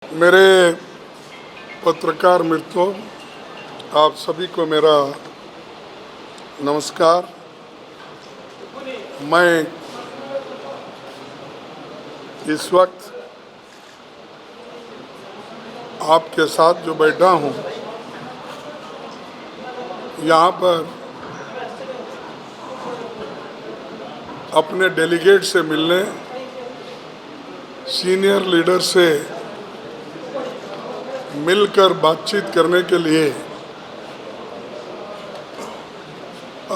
मेरे पत्रकार मित्रों, आप सभी को मेरा नमस्कार। मैं इस वक्त आपके साथ जो बैठा हूँ, यहाँ पर अपने डेलीगेट से मिलने, सीनियर लीडर से मिलकर बातचीत करने के लिए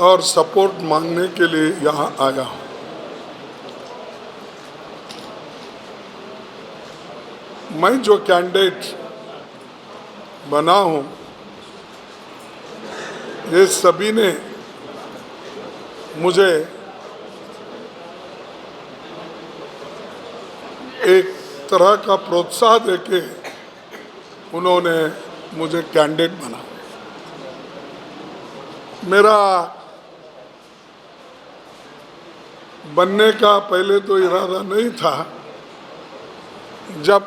और सपोर्ट मांगने के लिए यहाँ आया हूँ। मैं जो कैंडिडेट बना हूँ, ये सभी ने मुझे एक तरह का प्रोत्साहन देके उन्होंने मुझे कैंडिडेट बना। मेरा बनने का पहले तो इरादा नहीं था। जब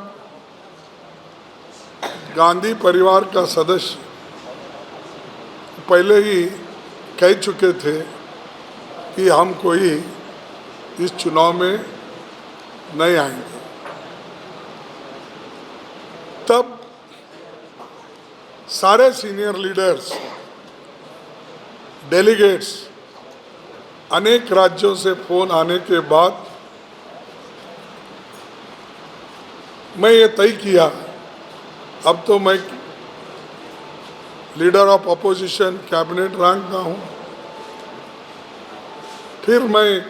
गांधी परिवार का सदस्य पहले ही कह चुके थे कि हम कोई इस चुनाव में नहीं आएंगे, तब सारे सीनियर लीडर्स, डेलीगेट्स, अनेक राज्यों से फोन आने के बाद मैं ये तय किया, अब तो मैं leader of opposition cabinet rank का हूँ। फिर मैं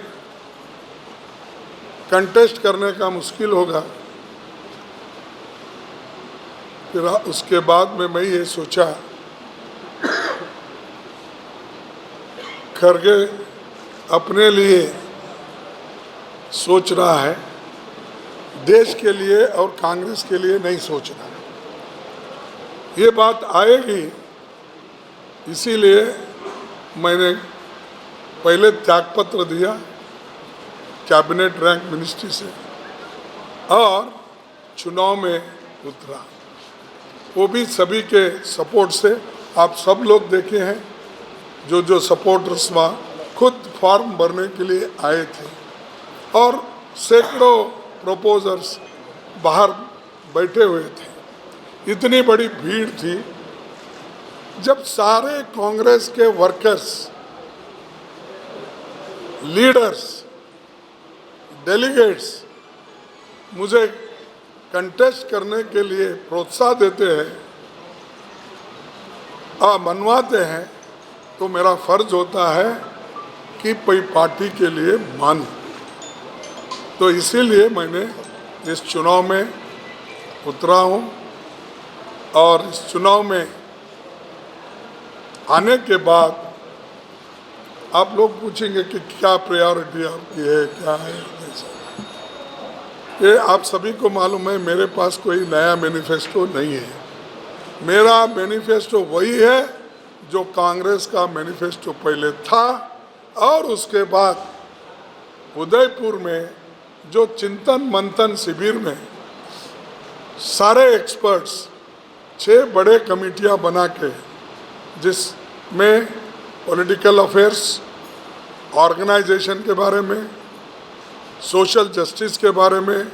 कंटेस्ट करने का मुश्किल होगा। फिर उसके बाद में मैं ये सोचा, खरगे अपने लिए सोच रहा है, देश के लिए और कांग्रेस के लिए नहीं सोच रहा। ये बात आएगी, इसीलिए मैंने पहले त्यागपत्र दिया कैबिनेट रैंक मिनिस्ट्री से और चुनाव में उतरा, वो भी सभी के सपोर्ट से। आप सब लोग देखे हैं, जो सपोर्टर्स वहाँ खुद फॉर्म भरने के लिए आए थे और सैकड़ों प्रोपोजर्स बाहर बैठे हुए थे। इतनी बड़ी भीड़ थी। जब सारे कांग्रेस के वर्कर्स, लीडर्स, डेलीगेट्स मुझे कंटेस्ट करने के लिए प्रोत्साहन देते हैं, मनवाते हैं, तो मेरा फर्ज होता है कि कोई पार्टी के लिए मानूं। तो इसीलिए मैंने इस चुनाव में उतरा हूं और इस चुनाव में आने के बाद आप लोग पूछेंगे कि क्या प्रायोरिटी आपकी है, क्या है। ये आप सभी को मालूम है, मेरे पास कोई नया मैनिफेस्टो नहीं है। मेरा मैनिफेस्टो वही है जो कांग्रेस का मैनिफेस्टो पहले था और उसके बाद उदयपुर में जो चिंतन मंथन शिविर में सारे एक्सपर्ट्स 6 बड़े कमेटियां बना के, जिसमें पॉलिटिकल अफेयर्स, ऑर्गेनाइजेशन के बारे में, सोशल जस्टिस के बारे में,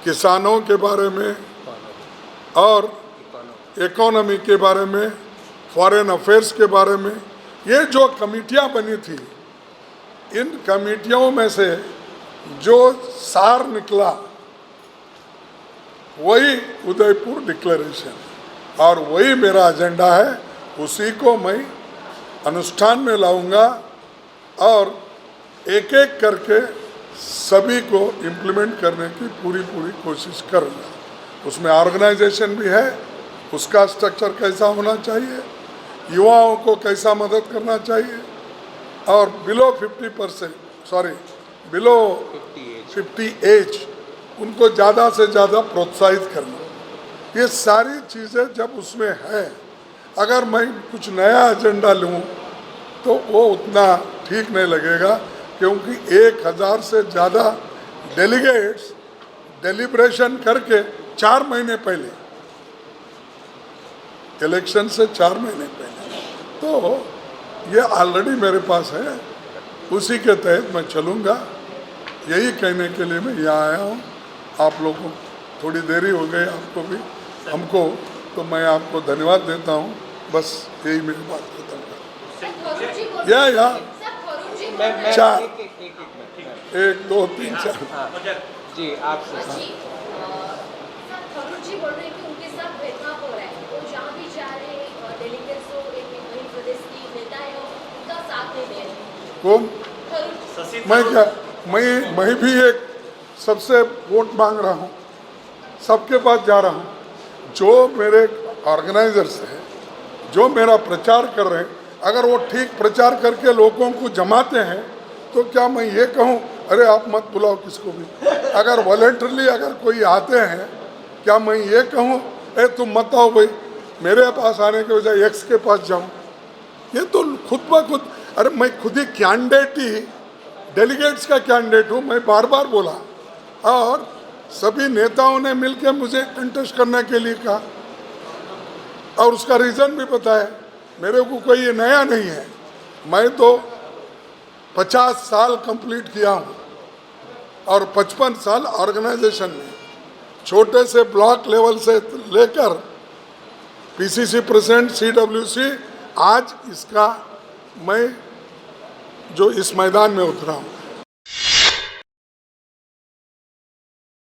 किसानों के बारे में और इकोनॉमी के बारे में, फॉरेन अफेयर्स के बारे में, ये जो कमेटियां बनी थी, इन कमेटियों में से जो सार निकला वही उदयपुर डिक्लेरेशन और वही मेरा एजेंडा है। उसी को मैं अनुष्ठान में लाऊंगा और एक एक करके सभी को इम्प्लीमेंट करने की पूरी कोशिश करूँगा। उसमें ऑर्गेनाइजेशन भी है, उसका स्ट्रक्चर कैसा होना चाहिए, युवाओं को कैसा मदद करना चाहिए और बिलो 50 एज उनको ज़्यादा से ज़्यादा प्रोत्साहित करना। ये सारी चीज़ें जब उसमें है, अगर मैं कुछ नया एजेंडा लूँ तो वो उतना ठीक नहीं लगेगा, क्योंकि 1000 से ज़्यादा डेलीगेट्स डेलिब्रेशन करके 4 महीने पहले, इलेक्शन से 4 महीने पहले। तो ये ऑलरेडी मेरे पास है, उसी के तहत मैं चलूँगा। यही कहने के लिए मैं यहाँ आया हूँ। आप लोगों को थोड़ी देरी हो गई, आपको भी हमको, तो मैं आपको धन्यवाद देता हूँ। बस यही मेरी बात खत्म कर। या 4 1 2 3 4 जी आपसे थरूर जी बोल रहे हैं कि उनके साथ भेदभाव हो रहा है, वो जहाँ भी जा रहे हैं डेलीगेट्स हो, एक मध्य प्रदेश की नेता है, उनका साथ नहीं दे रहे। कौन? थरूर। मैं क्या, मैं भी एक सबसे वोट मांग रहा हूँ, सबके पास जा रहा हूँ। जो मेरे ऑर्गेनाइजर्स हैं, जो मेरा प्रचार कर रहे हैं, अगर वो ठीक प्रचार करके लोगों को जमाते हैं तो क्या मैं ये कहूँ अरे आप मत बुलाओ किसको भी? अगर वॉलंटरली अगर कोई आते हैं, क्या मैं ये कहूँ ए तुम मत आओ भाई, मेरे पास आने के बजाय एक्स के पास जाऊँ? ये तो खुद ब खुद, अरे मैं खुद ही कैंडिडेट ही, डेलीगेट्स का कैंडिडेट हूँ, मैं बार बार बोला और सभी नेताओं ने मिलकर मुझे कंटेस्ट करने के लिए कहा और उसका रीज़न भी बताया। मेरे को कोई ये नया नहीं है, मैं तो 50 साल कंप्लीट किया हूँ और 55 साल ऑर्गेनाइजेशन में, छोटे से ब्लॉक लेवल से लेकर पीसीसी प्रेसिडेंट, CWC, आज इसका मैं जो इस मैदान में उतरा हूँ।